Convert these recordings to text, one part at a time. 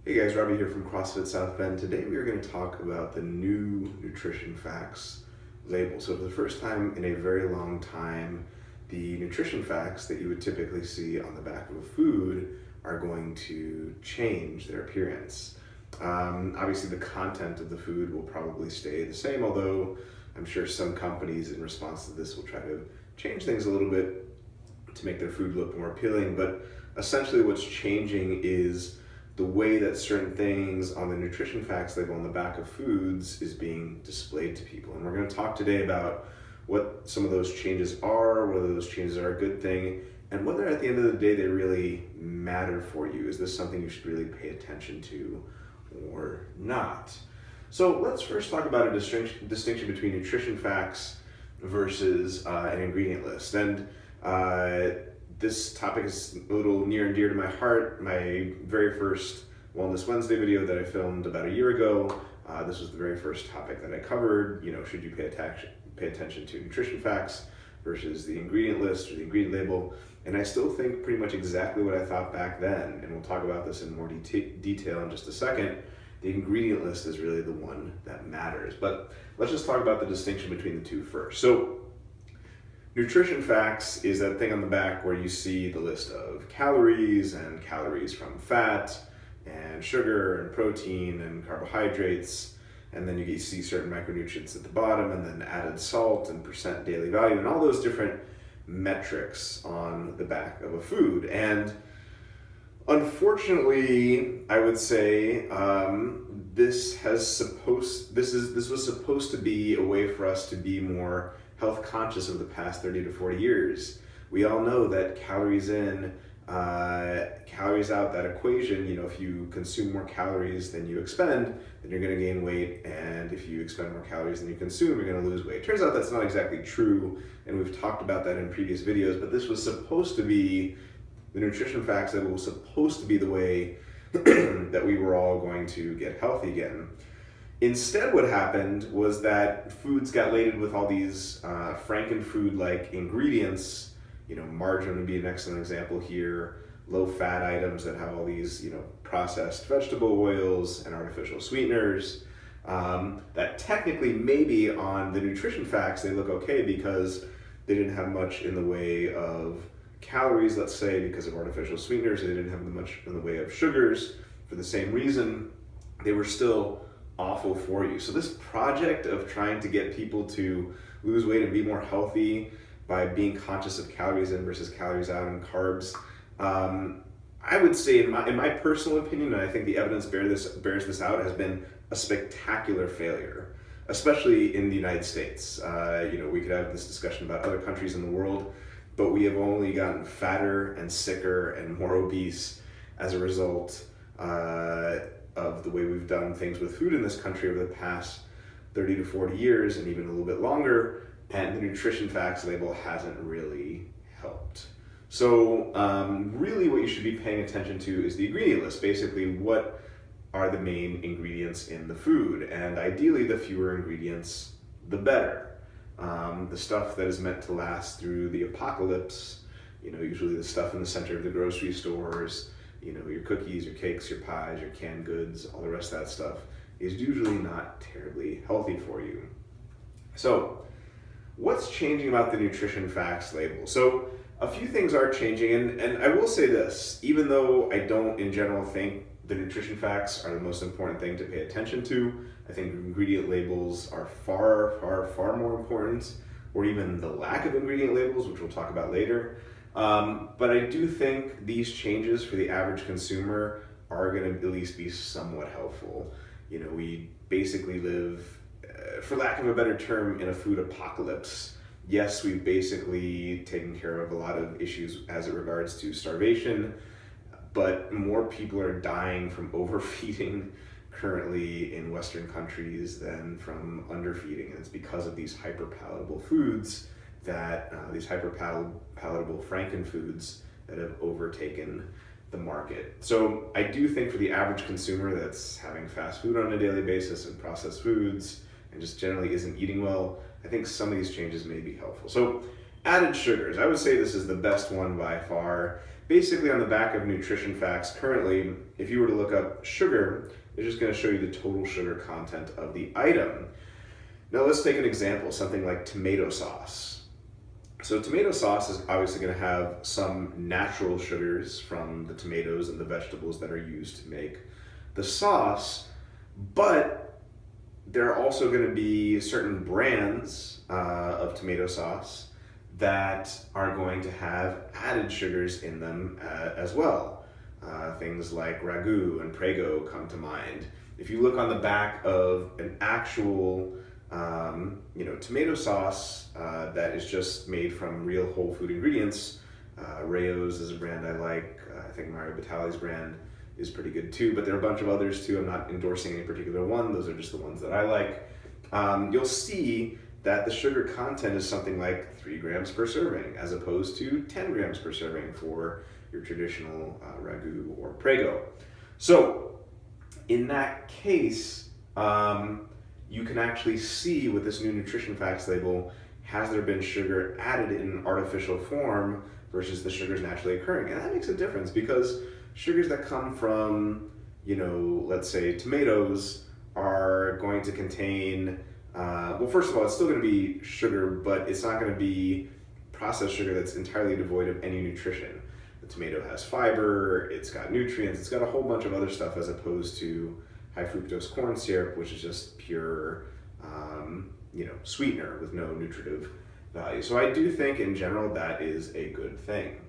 Hey guys, Robbie here from CrossFit South Bend. Today we are going to talk about the new nutrition facts label. So for the first time in a very long time, the nutrition facts that you would typically see on the back of a food are going to change their appearance. Obviously the content of the food will probably stay the same, although I'm sure some companies in response to this will try to change things a little bit to make their food look more appealing. But essentially what's changing is the way that certain things on the nutrition facts label on the back of foods is being displayed to people. And we're going to talk today about what some of those changes are, whether those changes are a good thing, and whether at the end of the day they really matter for you. Is this something you should really pay attention to or not? So let's first talk about a distinction between nutrition facts versus an ingredient list. And this topic is a little near and dear to my heart. My very first Wellness Wednesday video that I filmed about a year ago, this was the very first topic that I covered. You know, should you pay attention to nutrition facts versus the ingredient list or the ingredient label? And I still think pretty much exactly what I thought back then, and we'll talk about this in more detail in just a second. The ingredient list is really the one that matters. But let's just talk about the distinction between the two first. So nutrition facts is that thing on the back where you see the list of calories and calories from fat and sugar and protein and carbohydrates, and then you see certain micronutrients at the bottom, and then added salt and percent daily value and all those different metrics on the back of a food. And unfortunately, I would say this was supposed to be a way for us to be more health conscious over the past 30 to 40 years. We all know that calories in, calories out, that equation, you know, if you consume more calories than you expend, then you're gonna gain weight, and if you expend more calories than you consume, you're gonna lose weight. Turns out that's not exactly true, and we've talked about that in previous videos, but this was supposed to be, the nutrition facts that was supposed to be the way that we were all going to get healthy again. Instead, what happened was that foods got loaded with all these frankenfood-like ingredients. You know, margarine would be an excellent example here. Low-fat items that have all these, you know, processed vegetable oils and artificial sweeteners. That technically, maybe on the nutrition facts, they look okay because they didn't have much in the way of calories, let's say, because of artificial sweeteners. They didn't have much in the way of sugars. For the same reason, they were still awful for you. So this project of trying to get people to lose weight and be more healthy by being conscious of calories in versus calories out and carbs, I would say in my personal opinion, and I think the evidence bears this out, has been a spectacular failure, especially in the United States. You know, we could have this discussion about other countries in the world, but we have only gotten fatter and sicker and more obese as a result of the way we've done things with food in this country over the past 30 to 40 years and even a little bit longer, and the nutrition facts label hasn't really helped. So really what you should be paying attention to is the ingredient list. Basically, what are the main ingredients in the food? And ideally, the fewer ingredients, the better. The stuff that is meant to last through the apocalypse, you know, usually the stuff in the center of the grocery stores, you know, your cookies, your cakes, your pies, your canned goods, all the rest of that stuff is usually not terribly healthy for you. So what's changing about the nutrition facts label? So a few things are changing, and I will say this, even though I don't in general think the nutrition facts are the most important thing to pay attention to, I think ingredient labels are far, far, far more important, or even the lack of ingredient labels, which we'll talk about later. But I do think these changes for the average consumer are going to at least be somewhat helpful. You know, we basically live, for lack of a better term, in a food apocalypse. Yes, we've basically taken care of a lot of issues as it regards to starvation, but more people are dying from overfeeding currently in Western countries than from underfeeding. And it's because of these hyper-palatable foods that these hyper-palatable frankenfoods that have overtaken the market. So I do think for the average consumer that's having fast food on a daily basis and processed foods and just generally isn't eating well, I think some of these changes may be helpful. So added sugars, I would say this is the best one by far. basically on the back of nutrition facts currently, if you were to look up sugar, it's just going to show you the total sugar content of the item. Now let's take an example, something like tomato sauce. So tomato sauce is obviously going to have some natural sugars from the tomatoes and the vegetables that are used to make the sauce, but there are also going to be certain brands of tomato sauce that are going to have added sugars in them as well. Things like ragu and prego come to mind. If you look on the back of an actual tomato sauce that is just made from real whole food ingredients, Rayo's is a brand I like. I think Mario Batali's brand is pretty good too, but there are a bunch of others too. I'm not endorsing any particular one. Those are just the ones that I like. You'll see that the sugar content is something like 3 grams per serving as opposed to 10 grams per serving for your traditional ragu or prego. So in that case, you can actually see with this new nutrition facts label, has there been sugar added in an artificial form versus the sugars naturally occurring? And that makes a difference because sugars that come from, let's say tomatoes are going to contain, well, first of all, it's still going to be sugar, but it's not going to be processed sugar that's entirely devoid of any nutrition. The tomato has fiber, it's got nutrients, it's got a whole bunch of other stuff as opposed to high fructose corn syrup, which is just pure, sweetener with no nutritive value. So I do think in general that is a good thing.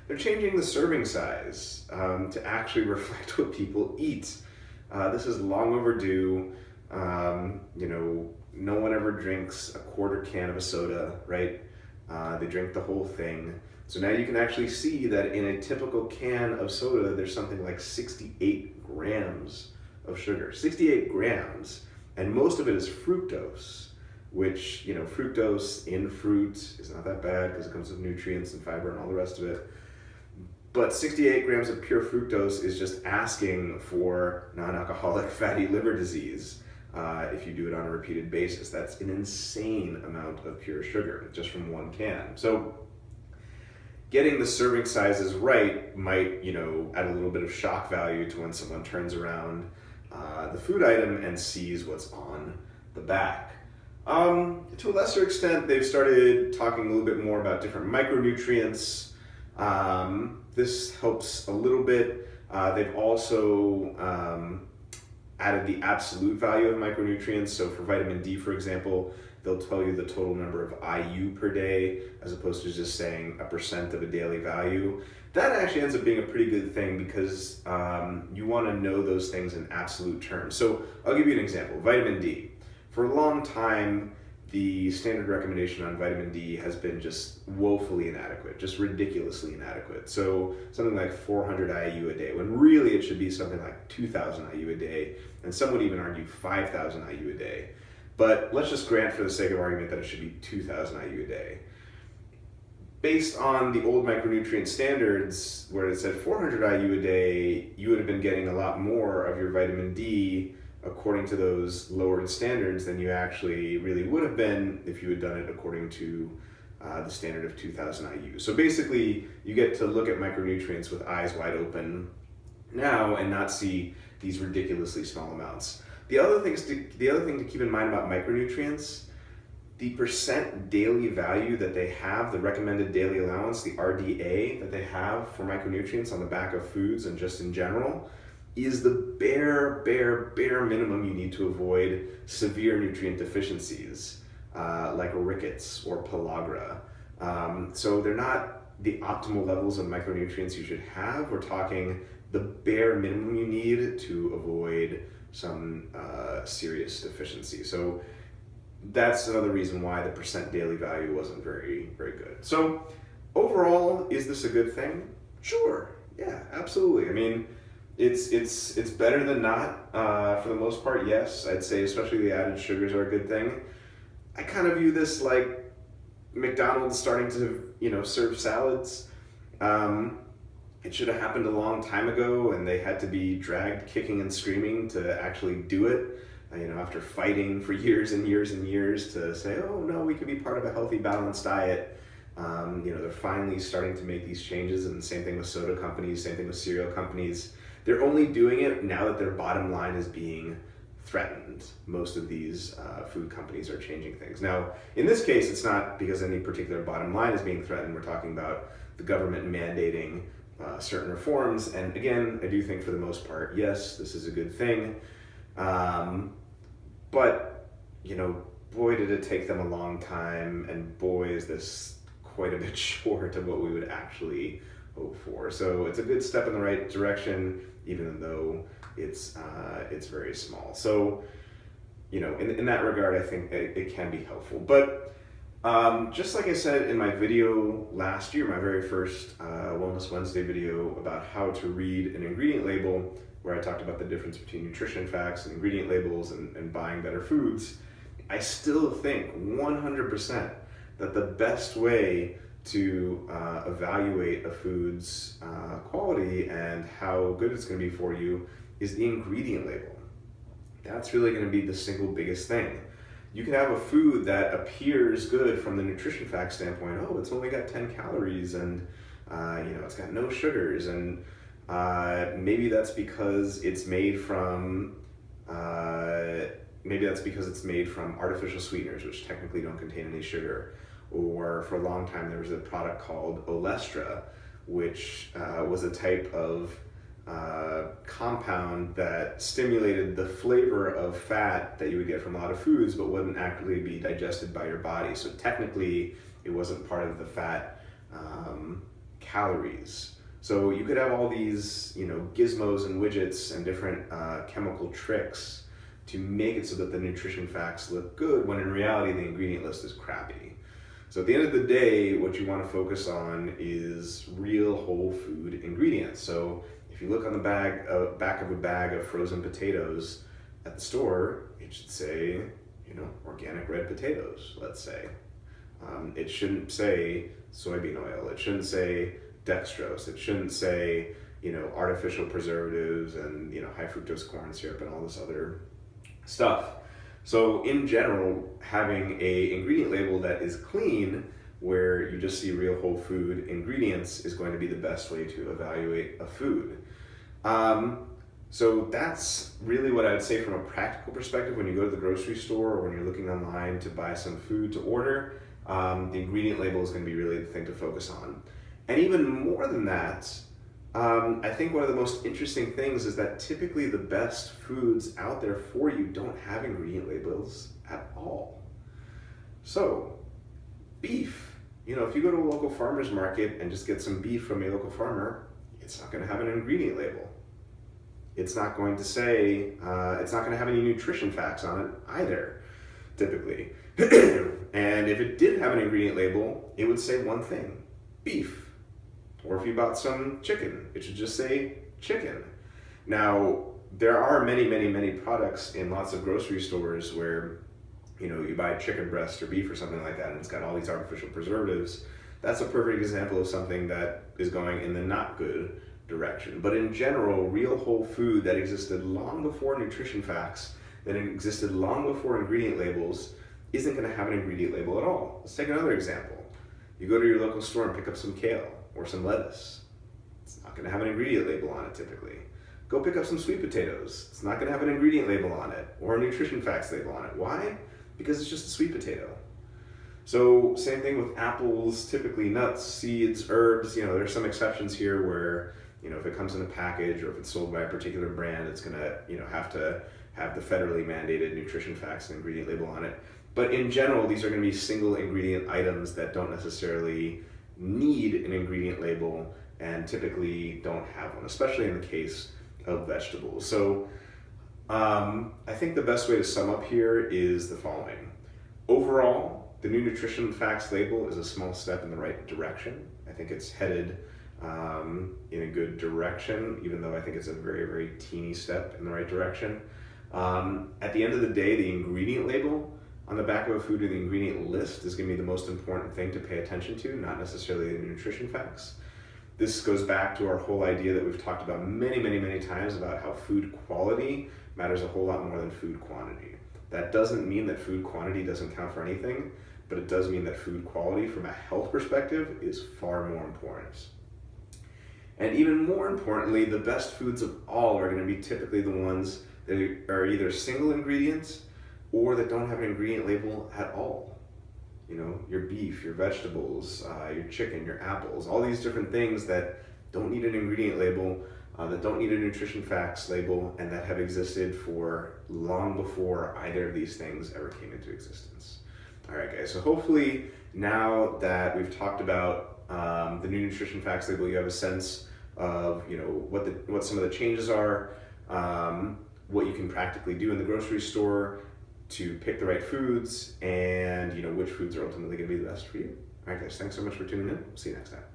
They're changing the serving size to actually reflect what people eat. This is long overdue. No one ever drinks a quarter can of a soda, right? They drink the whole thing. So now you can actually see that in a typical can of soda, there's something like 68 grams of sugar. 68 grams, and most of it is fructose, which, fructose in fruit is not that bad because it comes with nutrients and fiber and all the rest of it. But 68 grams of pure fructose is just asking for non-alcoholic fatty liver disease if you do it on a repeated basis. That's an insane amount of pure sugar just from one can. So getting the serving sizes right might, add a little bit of shock value to when someone turns around the food item and sees what's on the back. To a lesser extent, they've started talking a little bit more about different micronutrients. This helps a little bit. They've also added the absolute value of micronutrients. So for vitamin D, for example, they'll tell you the total number of IU per day as opposed to just saying a % of a daily value. That actually ends up being a pretty good thing because you want to know those things in absolute terms. So I'll give you an example. Vitamin D. For a long time, the standard recommendation on vitamin D has been just woefully inadequate, just ridiculously inadequate. So something like 400 IU a day, when really it should be something like 2,000 IU a day, and some would even argue 5,000 IU a day. But let's just grant for the sake of argument that it should be 2,000 IU a day. Based on the old micronutrient standards, where it said 400 IU a day, you would have been getting a lot more of your vitamin D according to those lowered standards than you actually really would have been if you had done it according to the standard of 2,000 IU. So basically, you get to look at micronutrients with eyes wide open now and not see these ridiculously small amounts. The other thing to keep in mind about micronutrients, the % daily value that they have, the recommended daily allowance, the RDA that they have for micronutrients on the back of foods and just in general, is the bare minimum you need to avoid severe nutrient deficiencies like rickets or pellagra. So they're not the optimal levels of micronutrients you should have. We're talking the bare minimum you need to avoid some serious deficiency. So that's another reason why the % daily value wasn't very good. So overall, is this a good thing? Sure, yeah, absolutely. I mean, it's better than not for the most part. Yes, I'd say especially the added sugars are a good thing. I kind of view this like McDonald's starting to serve salads. It should have happened a long time ago, and they had to be dragged kicking and screaming to actually do it. After fighting for years and years and years to say, oh no, we could be part of a healthy, balanced diet. They're finally starting to make these changes, and same thing with soda companies, same thing with cereal companies. They're only doing it now that their bottom line is being threatened. Most of these food companies are changing things. Now, in this case, it's not because any particular bottom line is being threatened. We're talking about the government mandating certain reforms. And again, I do think for the most part, yes, this is a good thing. But, boy, did it take them a long time, and boy, is this quite a bit short of what we would actually hope for. So it's a good step in the right direction, even though it's very small. So, in that regard, I think it can be helpful. But just like I said in my video last year, my very first Wellness Wednesday video about how to read an ingredient label, where I talked about the difference between nutrition facts and ingredient labels and buying better foods, I still think 100% that the best way to evaluate a food's quality and how good it's going to be for you is the ingredient label. That's really going to be the single biggest thing. You can have a food that appears good from the nutrition fact standpoint. Oh, it's only got 10 calories and it's got no sugars, and maybe that's because it's made from artificial sweeteners, which technically don't contain any sugar. Or for a long time, there was a product called Olestra, which was a type of compound that stimulated the flavor of fat that you would get from a lot of foods, but wouldn't actually be digested by your body. So technically, it wasn't part of the fat calories. So you could have all these, gizmos and widgets and different chemical tricks to make it so that the nutrition facts look good, when in reality, the ingredient list is crappy. So at the end of the day, what you want to focus on is real whole food ingredients. So if you look on the back of a bag of frozen potatoes at the store, it should say, organic red potatoes, let's say. It shouldn't say soybean oil. It shouldn't say dextrose. It shouldn't say, artificial preservatives and, high fructose corn syrup and all this other stuff. So in general, having a ingredient label that is clean, where you just see real whole food ingredients, is going to be the best way to evaluate a food. So that's really what I would say from a practical perspective. When you go to the grocery store or when you're looking online to buy some food to order, the ingredient label is going to be really the thing to focus on. And even more than that, I think one of the most interesting things is that typically the best foods out there for you don't have ingredient labels at all. So, beef. If you go to a local farmer's market and just get some beef from a local farmer, it's not going to have an ingredient label. It's not going to say, it's not going to have any nutrition facts on it either, typically. And if it did have an ingredient label, it would say one thing: beef. Or if you bought some chicken, it should just say chicken. Now, there are many, many, many products in lots of grocery stores where, you buy chicken breast or beef or something like that, and it's got all these artificial preservatives. That's a perfect example of something that is going in the not good direction. But in general, real whole food that existed long before nutrition facts, that existed long before ingredient labels, isn't going to have an ingredient label at all. Let's take another example. You go to your local store and pick up some kale or some lettuce. It's not going to have an ingredient label on it typically. Go pick up some sweet potatoes. It's not going to have an ingredient label on it or a nutrition facts label on it. Why? Because it's just a sweet potato. So same thing with apples, typically nuts, seeds, herbs. There's some exceptions here where, if it comes in a package or if it's sold by a particular brand, it's going to, have to have the federally mandated nutrition facts and ingredient label on it. But in general, these are going to be single ingredient items that don't necessarily need an ingredient label and typically don't have one, especially in the case of vegetables. So I think the best way to sum up here is the following. Overall, the new nutrition facts label is a small step in the right direction. I think it's headed in a good direction, even though I think it's a very, very teeny step in the right direction. At the end of the day, the ingredient label on the back of a food, or the ingredient list, is going to be the most important thing to pay attention to, not necessarily the nutrition facts. This goes back to our whole idea that we've talked about many, many, many times about how food quality matters a whole lot more than food quantity. That doesn't mean that food quantity doesn't count for anything, but it does mean that food quality from a health perspective is far more important. And even more importantly, the best foods of all are going to be typically the ones that are either single ingredients or that don't have an ingredient label at all. You know, your beef, your vegetables, your chicken, your apples, all these different things that don't need an ingredient label, that don't need a nutrition facts label, and that have existed for long before either of these things ever came into existence. All right, guys, so hopefully now that we've talked about the new nutrition facts label, you have a sense of, you know, what some of the changes are, what you can practically do in the grocery store to pick the right foods, and, you know, which foods are ultimately going to be the best for you. All right, guys, thanks so much for tuning in. See you next time.